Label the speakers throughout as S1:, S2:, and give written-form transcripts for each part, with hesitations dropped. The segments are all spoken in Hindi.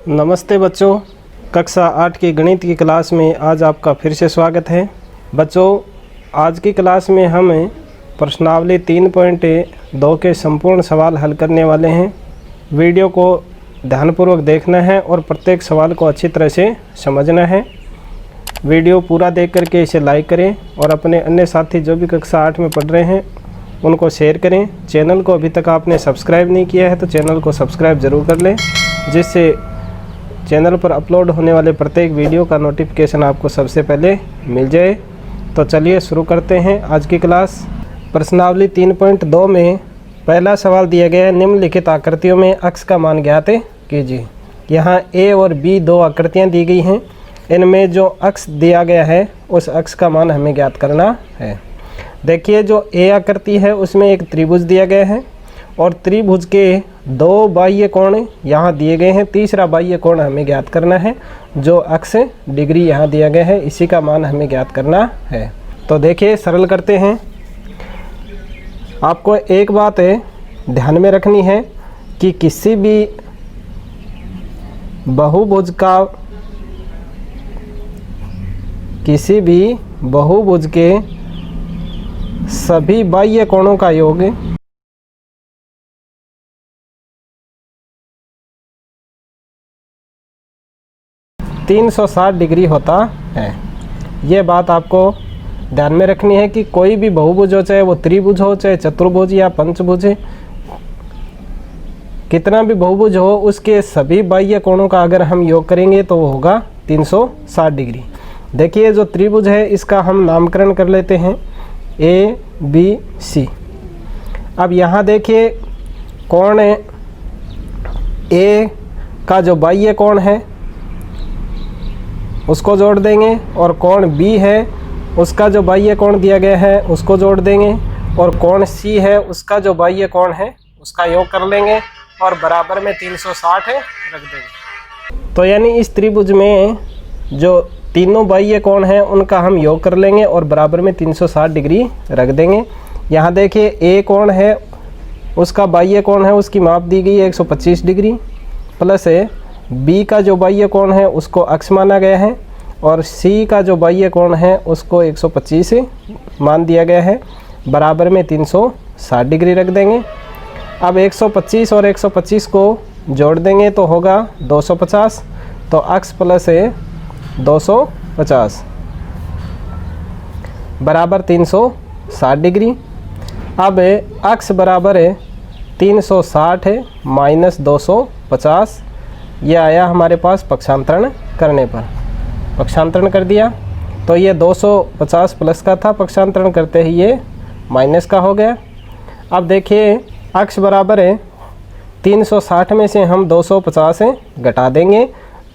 S1: नमस्ते बच्चों, कक्षा 8 की गणित की क्लास में आज आपका फिर से स्वागत है। बच्चों, आज की क्लास में हम प्रश्नावली 3.2 के संपूर्ण सवाल हल करने वाले हैं। वीडियो को ध्यानपूर्वक देखना है और प्रत्येक सवाल को अच्छी तरह से समझना है। वीडियो पूरा देख करके इसे लाइक करें और अपने अन्य साथी जो भी कक्षा 8 में पढ़ रहे हैं उनको शेयर करें। चैनल को अभी तक आपने सब्सक्राइब नहीं किया है तो चैनल को सब्सक्राइब ज़रूर कर लें, जिससे चैनल पर अपलोड होने वाले प्रत्येक वीडियो का नोटिफिकेशन आपको सबसे पहले मिल जाए। तो चलिए शुरू करते हैं आज की क्लास। प्रश्नावली 3.2 में पहला सवाल दिया गया है, निम्नलिखित आकृतियों में अक्ष का मान ज्ञात कीजिए। यहाँ ए और बी दो आकृतियाँ दी गई हैं। इनमें जो अक्ष दिया गया है उस अक्ष का मान हमें ज्ञात करना है। देखिए, जो ए आकृति है उसमें एक त्रिभुज दिया गया है और त्रिभुज के दो बाह्य कोण यहाँ दिए गए हैं। तीसरा बाह्य कोण हमें ज्ञात करना है। जो अक्ष डिग्री यहाँ दिया गया है इसी का मान हमें ज्ञात करना है। तो देखिए, सरल करते हैं। आपको एक बात ध्यान में रखनी है कि किसी भी बहुभुज के सभी बाह्य कोणों का योग 360 डिग्री होता है। ये बात आपको ध्यान में रखनी है कि कोई भी बहुभुज हो, चाहे वो त्रिभुज हो, चाहे चतुर्भुज या पंचभुज, कितना भी बहुभुज हो, उसके सभी बाह्य कोणों का अगर हम योग करेंगे तो वो होगा 360 डिग्री। देखिए, जो त्रिभुज है इसका हम नामकरण कर लेते हैं ए बी सी। अब यहाँ देखिए, कोण ए का जो बाह्य कोण है उसको जोड़ देंगे और कोण बी है उसका जो बाह्य कोण दिया गया है उसको जोड़ देंगे और कोण सी है उसका जो बाह्य कोण है उसका योग कर लेंगे और बराबर में 360 रख देंगे। तो यानी इस त्रिभुज में जो तीनों बाह्य कोण हैं उनका हम योग कर लेंगे और बराबर में 360 डिग्री रख देंगे। यहाँ देखिए, ए कोण है उसका बाह्य कोण है उसकी माप दी गई है 125 डिग्री, प्लस बी का जो बाह्य कोण है उसको अक्ष माना गया है और सी का जो बाह्य कोण है उसको 125 मान दिया गया है, बराबर में 360 डिग्री रख देंगे। अब 125 और 125 को जोड़ देंगे तो होगा 250, तो अक्ष प्लस 250 बराबर 360 डिग्री। अब अक्ष बराबर 360 माइनस 250, ये आया हमारे पास पक्षांतरण करने पर। पक्षांतरण कर दिया तो ये 250 प्लस का था, पक्षांतरण करते ही ये माइनस का हो गया। अब देखिए, अक्ष बराबर 360 में से हम 250 घटा देंगे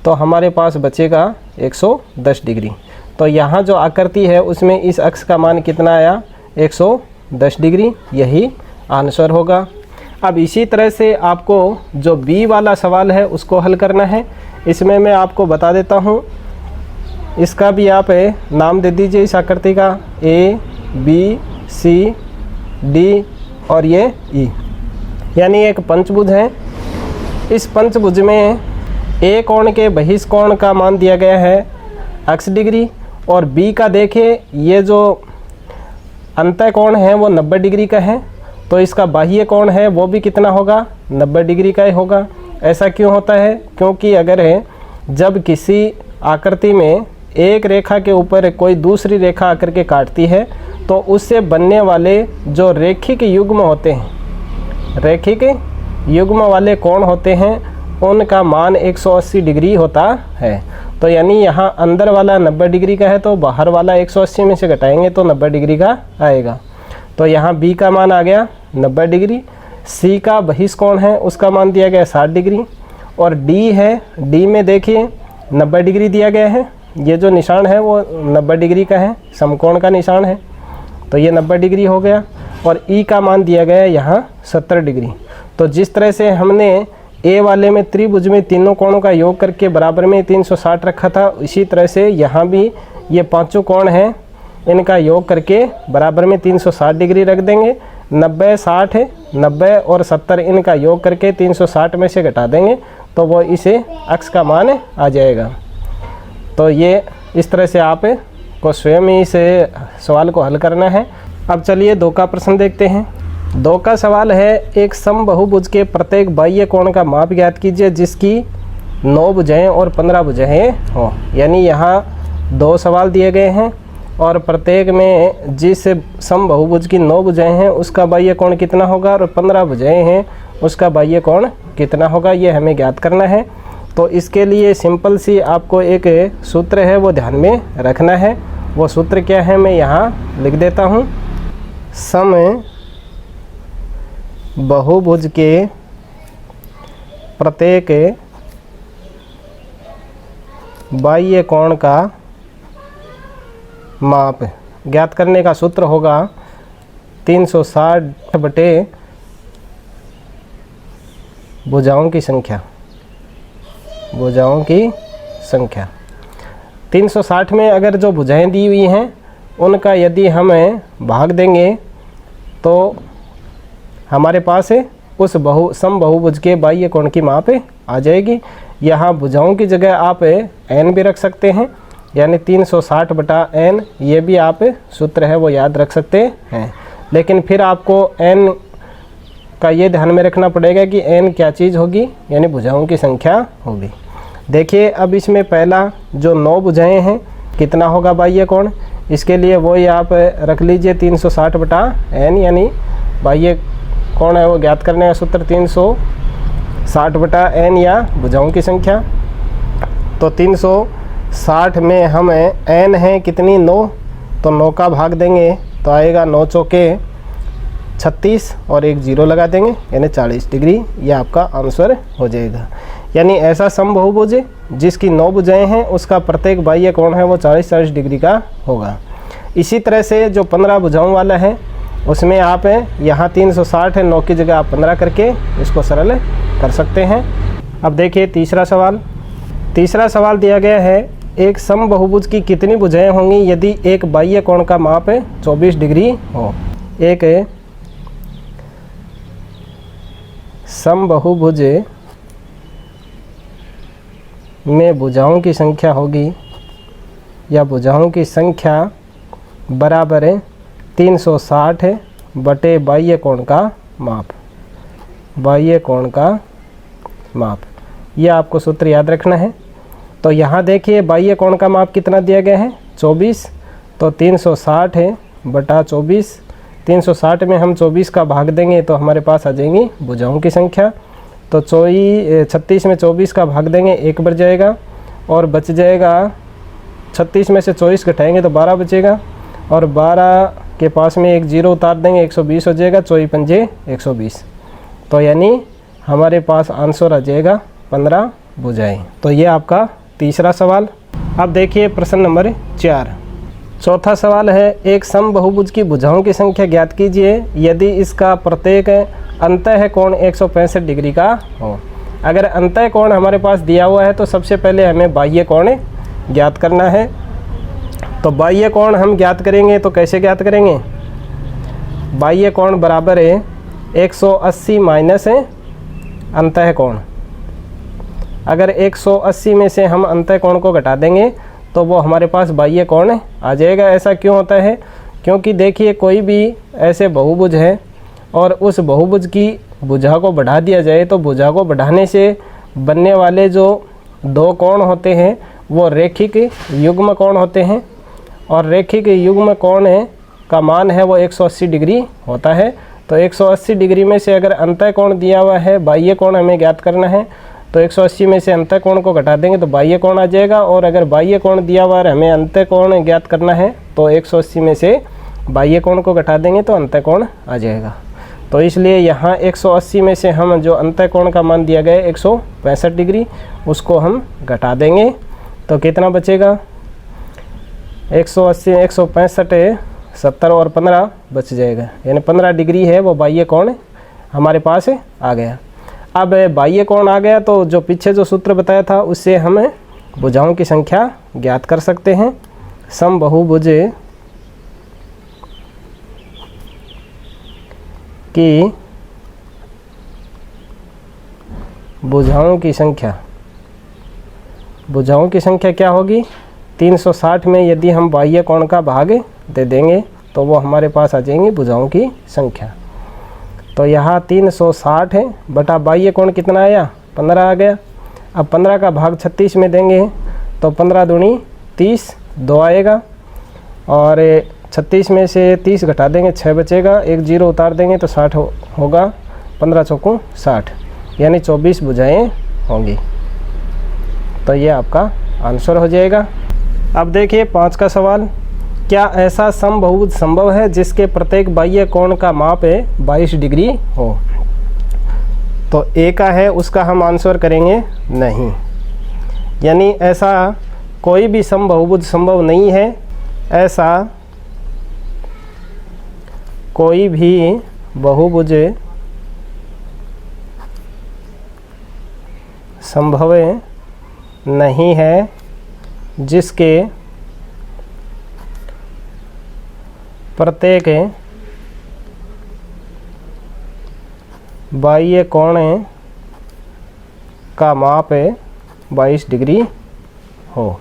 S1: तो हमारे पास बचेगा 110 डिग्री। तो यहाँ जो आकृति है उसमें इस अक्ष का मान कितना आया, 110 डिग्री, यही आंसर होगा। अब इसी तरह से आपको जो बी वाला सवाल है उसको हल करना है। इसमें मैं आपको बता देता हूँ, इसका भी आप नाम दे दीजिए इस आकृति का, ए बी सी डी और ये ई, यानी एक पंचभुज है। इस पंचभुज में ए कोण के बहिष्कोण का मान दिया गया है x डिग्री और बी का देखिए, ये जो अंतः कोण है वो 90 डिग्री का है, तो इसका बाह्य कोण है वो भी कितना होगा, 90 डिग्री का ही होगा। ऐसा क्यों होता है, क्योंकि अगर जब किसी आकृति में एक रेखा के ऊपर कोई दूसरी रेखा आकर के काटती है तो उससे बनने वाले जो रैखिक युग्म होते हैं, रैखिक युग्म वाले कोण होते हैं, उनका मान 180 डिग्री होता है। तो यानी यहाँ अंदर वाला 90 डिग्री का है तो बाहर वाला 180 में से घटाएंगे तो 90 डिग्री का आएगा। तो यहाँ बी का मान आ गया 90 डिग्री, सी का बहिष्कोण है उसका मान दिया गया 60 डिग्री और डी है, डी में देखिए 90 डिग्री दिया गया है। ये जो निशान है वो 90 डिग्री का है, समकोण का निशान है, तो ये 90 डिग्री हो गया और ई का मान दिया गया है यहाँ 70 डिग्री। तो जिस तरह से हमने ए वाले में त्रिभुज में तीनों कोणों का योग करके बराबर में 360 रखा था, इसी तरह से यहाँ भी ये पांचों कोण हैं इनका योग करके बराबर में 360 डिग्री रख देंगे। 90, 60, 90 और 70 इनका योग करके 360 में से घटा देंगे तो वो इसे अक्स का मान आ जाएगा। तो ये इस तरह से आप को स्वयं ही इस सवाल को हल करना है। अब चलिए 2 का प्रश्न देखते हैं। 2 का सवाल है, एक समबाहुभुज के प्रत्येक बाह्य कोण का माप ज्ञात कीजिए जिसकी 9 भुजाएं और 15 भुजाएं हों। यानी यहाँ 2 सवाल दिए गए हैं और प्रत्येक में जिस समबाहुभुज की 9 भुजाएं हैं उसका बाह्य कोण कितना होगा और 15 भुजाएं हैं उसका बाह्य कोण कितना होगा, ये हमें ज्ञात करना है। तो इसके लिए सिंपल सी आपको एक सूत्र है वो ध्यान में रखना है। वो सूत्र क्या है मैं यहाँ लिख देता हूँ। समबाहुभुज के प्रत्येक बाह्य कोण का माप ज्ञात करने का सूत्र होगा 360 बटे भुजाओं की संख्या। 360 में अगर जो भुजाएं दी हुई हैं उनका यदि हमें भाग देंगे तो हमारे पास उस समबाहुभुज के बाह्य कोण की माप आ जाएगी। यहाँ भुजाओं की जगह आप n भी रख सकते हैं, यानी 360 बटा n, ये भी आप सूत्र है वो याद रख सकते हैं। लेकिन फिर आपको n का ये ध्यान में रखना पड़ेगा कि n क्या चीज़ होगी, यानी भुजाओं की संख्या होगी। देखिए अब इसमें पहला जो 9 भुजाएं हैं कितना होगा बाह्य कोण, इसके लिए वही आप रख लीजिए 360 बटा n, यानी बाह्य कोण है वो ज्ञात करने का सूत्र 360 बटा n या भुजाओं की संख्या। तो 360 में हमें n है कितनी 9, तो 9 का भाग देंगे तो आएगा 9 चौके 36 और एक 0 लगा देंगे यानी 40 डिग्री। ये आपका आंसर हो जाएगा। यानी ऐसा समबाहुभुज जिसकी 9 भुजाएं हैं उसका प्रत्येक बाह्य कोण है वो 40-40 डिग्री का होगा। इसी तरह से जो 15 भुजाओं वाला है उसमें आप यहाँ 360 है, 9 की जगह आप 15 करके इसको सरल कर सकते हैं। अब देखिए तीसरा सवाल दिया गया है, एक समबाहुभुज की कितनी भुजाएं होंगी यदि एक बाह्य कोण का माप 24 डिग्री हो। एक समबाहुभुज में भुजाओं की संख्या होगी या भुजाओं की संख्या बराबर है 360 बटे बाह्य कोण का माप। यह आपको सूत्र याद रखना है। तो यहाँ देखिए बाह्य कोण का माप कितना दिया गया है 24, तो 360 है बटा 24। 360 में हम 24 का भाग देंगे तो हमारे पास आ जाएंगी भुजाओं की संख्या। तो 36 में 24 का भाग देंगे 1 बच जाएगा और बच जाएगा 36 में से 24 घटाएंगे तो 12 बचेगा और 12 के पास में एक 0 उतार देंगे 120 हो जाएगा, 24 पंजे 120। तो यानी हमारे पास आंसर आ जाएगा 15 भुजाएं। तो ये आपका तीसरा सवाल। अब देखिए प्रश्न नंबर 4। चौथा सवाल है, एक समबाहुभुज की भुजाओं की संख्या ज्ञात कीजिए यदि इसका प्रत्येक अंतः कोण 165 डिग्री का हो। अगर अंतः कोण हमारे पास दिया हुआ है तो सबसे पहले हमें बाह्य कोण ज्ञात करना है। तो बाह्य कोण हम ज्ञात करेंगे तो कैसे ज्ञात करेंगे, बाह्य कोण बराबर है 180 माइनस अंतः कोण। अगर 180 में से हम अंतः कोण को घटा देंगे तो वो हमारे पास बाह्य कोण आ जाएगा। ऐसा क्यों होता है, क्योंकि देखिए कोई भी ऐसे बहुभुज है और उस बहुभुज की भुजा को बढ़ा दिया जाए तो भुजा को बढ़ाने से बनने वाले जो 2 कोण होते हैं वो रेखिक युग्म कोण होते हैं और रेखिक युग्म कोण का मान है वो 180 डिग्री होता है। तो 180 डिग्री में से अगर अंतः कोण दिया हुआ है, बाह्य कोण हमें ज्ञात करना है, तो 180 में से अंतः कोण को घटा देंगे तो बाह्य कोण आ जाएगा। और अगर बाह्य कोण दिया हुआ है हमें अंतः कोण ज्ञात करना है तो 180 में से बाह्य कोण को घटा देंगे तो अंतः कोण आ जाएगा। तो इसलिए यहाँ 180 में से हम जो अंतः कोण का मान दिया गया 165 डिग्री उसको हम घटा देंगे तो कितना बचेगा 180 165 70 और 15 बच जाएगा, यानी 15 डिग्री है वो बाह्य कोण हमारे पास आ गया। अब बाह्य कोण आ गया तो जो पीछे जो सूत्र बताया था उससे हम भुजाओं की संख्या ज्ञात कर सकते हैं। समबाहुभुज की भुजाओं की संख्या, भुजाओं की संख्या क्या होगी? 360 में यदि हम बाह्य कोण का भाग दे देंगे तो वो हमारे पास आ जाएंगी भुजाओं की संख्या। तो यहाँ 360 है बटा बाह्य कोण कितना आया? 15 आ गया। अब 15 का भाग 36 में देंगे तो 15 दूनी 30, 2 आएगा, और 36 में से 30 घटा देंगे 6 बचेगा, 1 0 उतार देंगे तो 60 होगा, 15 चौकू 60, यानी 24 भुजाएं होंगी। तो ये आपका आंसर हो जाएगा। अब देखिए 5 का सवाल, क्या ऐसा समबहुभुज संभव है जिसके प्रत्येक बाह्य कोण का माप 22 डिग्री हो? तो ए का है उसका हम आंसर करेंगे नहीं, यानी ऐसा कोई भी समबहुभुज संभव नहीं है। ऐसा कोई भी बहुभुज संभव नहीं है जिसके प्रत्येक बाह्य कोण का माप 22 डिग्री हो।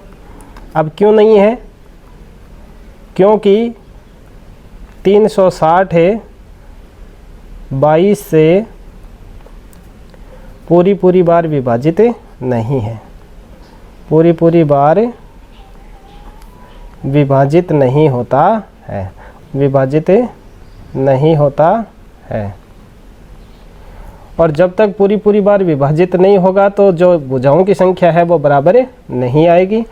S1: अब क्यों नहीं है? क्योंकि 360 22 से पूरी बार विभाजित नहीं है, पूरी बार विभाजित नहीं होता है, विभाजित नहीं होता है। और जब तक पूरी बार विभाजित नहीं होगा तो जो भुजाओं की संख्या है वो बराबर नहीं आएगी,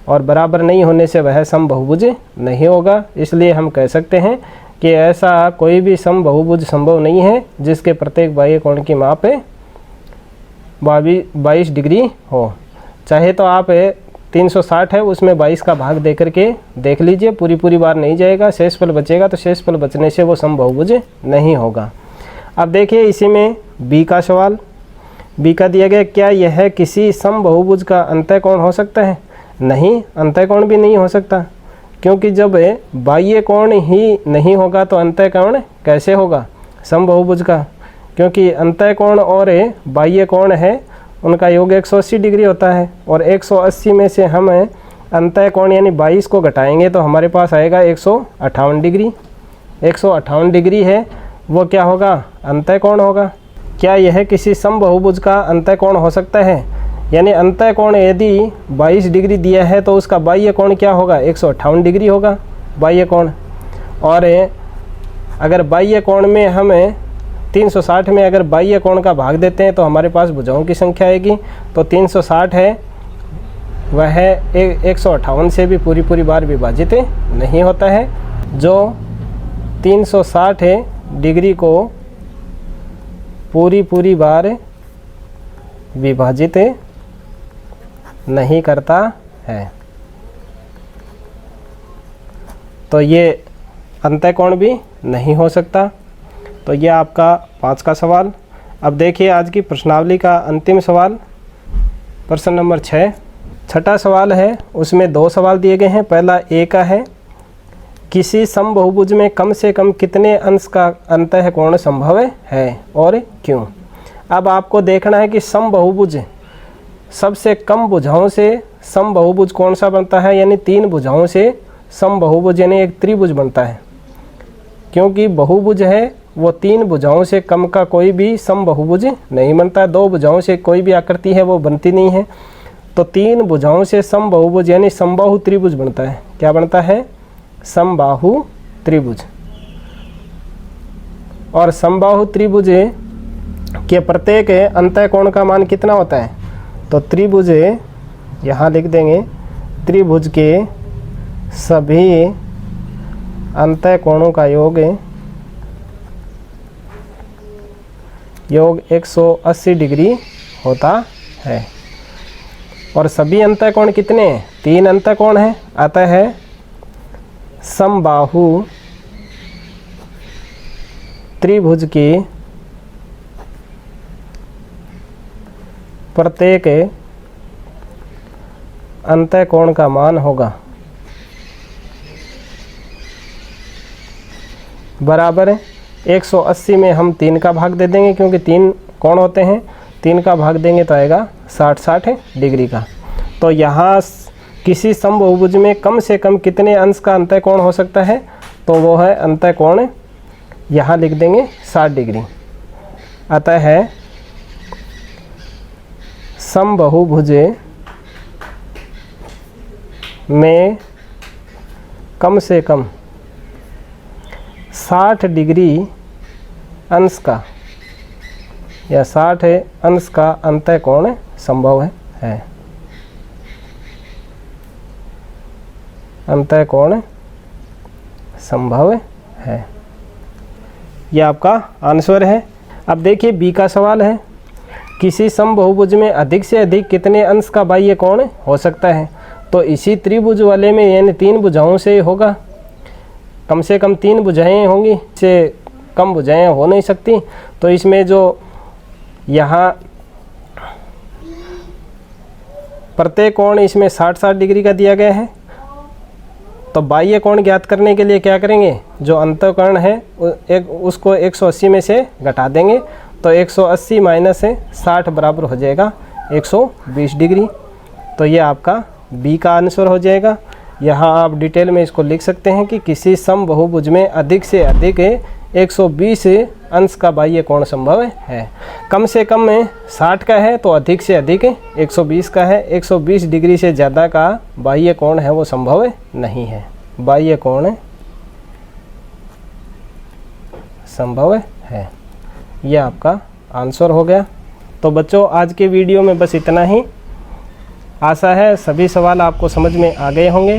S1: और बराबर नहीं होने से वह समबहुभुज नहीं होगा। इसलिए हम कह सकते हैं कि ऐसा कोई भी समबहुभुज संभव नहीं है जिसके प्रत्येक बाह्य कोण की माप 22 डिग्री हो। चाहे तो आप 360 है उसमें 22 का भाग दे करके देख लीजिए, पूरी बार नहीं जाएगा, शेषफल बचेगा, तो शेषफल बचने से वो समबहुभुज नहीं होगा। अब देखिए इसी में बी का सवाल, बी का दिया गया, क्या यह किसी समबहुभुज का अंतःकोण हो सकता है? नहीं, अंतःकोण भी नहीं हो सकता, क्योंकि जब बाह्य कोण ही नहीं होगा तो अंतःकोण कैसे होगा समबहुभुज का? क्योंकि अंतःकोण और बाह्य कोण है उनका योग 180 डिग्री होता है, और 180 में से हम अंतःकोण यानी 22 को घटाएंगे तो हमारे पास आएगा 158 डिग्री। 158 डिग्री है वो क्या होगा? अंतःकोण होगा। क्या यह किसी समबहुभुज का अंतःकोण हो सकता है? यानी अंतःकोण यदि 22 डिग्री दिया है तो उसका बाह्य कोण क्या होगा? 158 डिग्री होगा बाह्य कोण। और अगर बाह्य कोण में हम 360 में अगर बाह्य कोण का भाग देते हैं तो हमारे पास भुजाओं की संख्या आएगी। तो 360 है वह 158 से भी पूरी बार विभाजित नहीं होता है। जो 360 डिग्री को पूरी बार विभाजित नहीं करता है, तो ये अंतःकोण भी नहीं हो सकता। तो ये आपका 5 का सवाल। अब देखिए आज की प्रश्नावली का अंतिम सवाल, प्रश्न नंबर 6। छठा सवाल है, उसमें 2 सवाल दिए गए हैं। पहला ए का है, किसी समबहुभुज में कम से कम कितने अंश का अंतःकोण संभव है और क्यों? अब आपको देखना है कि समबहुभुज सबसे कम भुजाओं से समबहुभुज कौन सा बनता है, यानी 3 भुजाओं से समबहुभुज यानी एक त्रिभुज बनता है। क्योंकि बहुभुज है वो 3 भुजाओं से कम का कोई भी समबहुभुज नहीं बनता। 2 भुजाओं से कोई भी आकृति है वो बनती नहीं है। तो 3 भुजाओं से समबहुभुज यानी समबाहु त्रिभुज बनता है। क्या बनता है? समबाहु त्रिभुज। और समबाहु त्रिभुज के प्रत्येक अंतःकोण का मान कितना होता है? तो त्रिभुज यहाँ लिख देंगे, त्रिभुज के सभी अंतःकोणों का योग 180 डिग्री होता है। और सभी अंतःकोण कितने हैं? 3 अंतःकोण हैं। अतः है समबाहु त्रिभुज की प्रत्येक अंतःकोण का मान होगा बराबर 180 में हम 3 का भाग दे देंगे, क्योंकि 3 कोण होते हैं 3 का भाग देंगे तो आएगा 60 डिग्री का। तो यहाँ किसी समबहुभुज में कम से कम कितने अंश का अंतःकोण हो सकता है, तो वो है अंतःकोण, यहाँ लिख देंगे 60 डिग्री। अतः है समबहुभुजे में कम से कम 60 डिग्री अंश का या 60 अंश का अंतःकोण संभव है। अंतःकोण संभव है, यह आपका आंसर है। अब देखिए बी का सवाल है, किसी समबहुभुज में अधिक से अधिक कितने अंश का बाह्य कोण हो सकता है। तो इसी त्रिभुज वाले में यानी 3 भुजाओं से होगा, कम से कम 3 भुजाएं होंगी, इससे कम भुजाएं हो नहीं सकती। तो इसमें जो यहाँ प्रत्येक कोण इसमें 60-60 डिग्री का दिया गया है। तो बाह्य कोण ज्ञात करने के लिए क्या करेंगे, जो अंतःकोण है उसको 180 में से घटा देंगे। तो 180 माइनस 60 बराबर हो जाएगा 120 डिग्री। तो ये आपका बी का आंसर हो जाएगा। यहाँ आप डिटेल में इसको लिख सकते हैं कि किसी समबहुभुज में अधिक से अधिक 120 अंश का बाह्य कोण संभव है। कम से कम 60 का है तो अधिक से अधिक 120 का है। 120 डिग्री से ज़्यादा का बाह्य कोण है वो संभव नहीं है। बाह्य कोण संभव है, यह आपका आंसर हो गया। तो बच्चों आज के वीडियो में बस इतना ही। आशा है सभी सवाल आपको समझ में आ गए होंगे।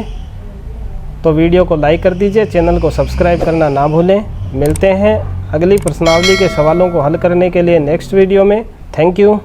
S1: तो वीडियो को लाइक कर दीजिए, चैनल को सब्सक्राइब करना ना भूलें। मिलते हैं अगली प्रश्नावली के सवालों को हल करने के लिए नेक्स्ट वीडियो में। Thank you.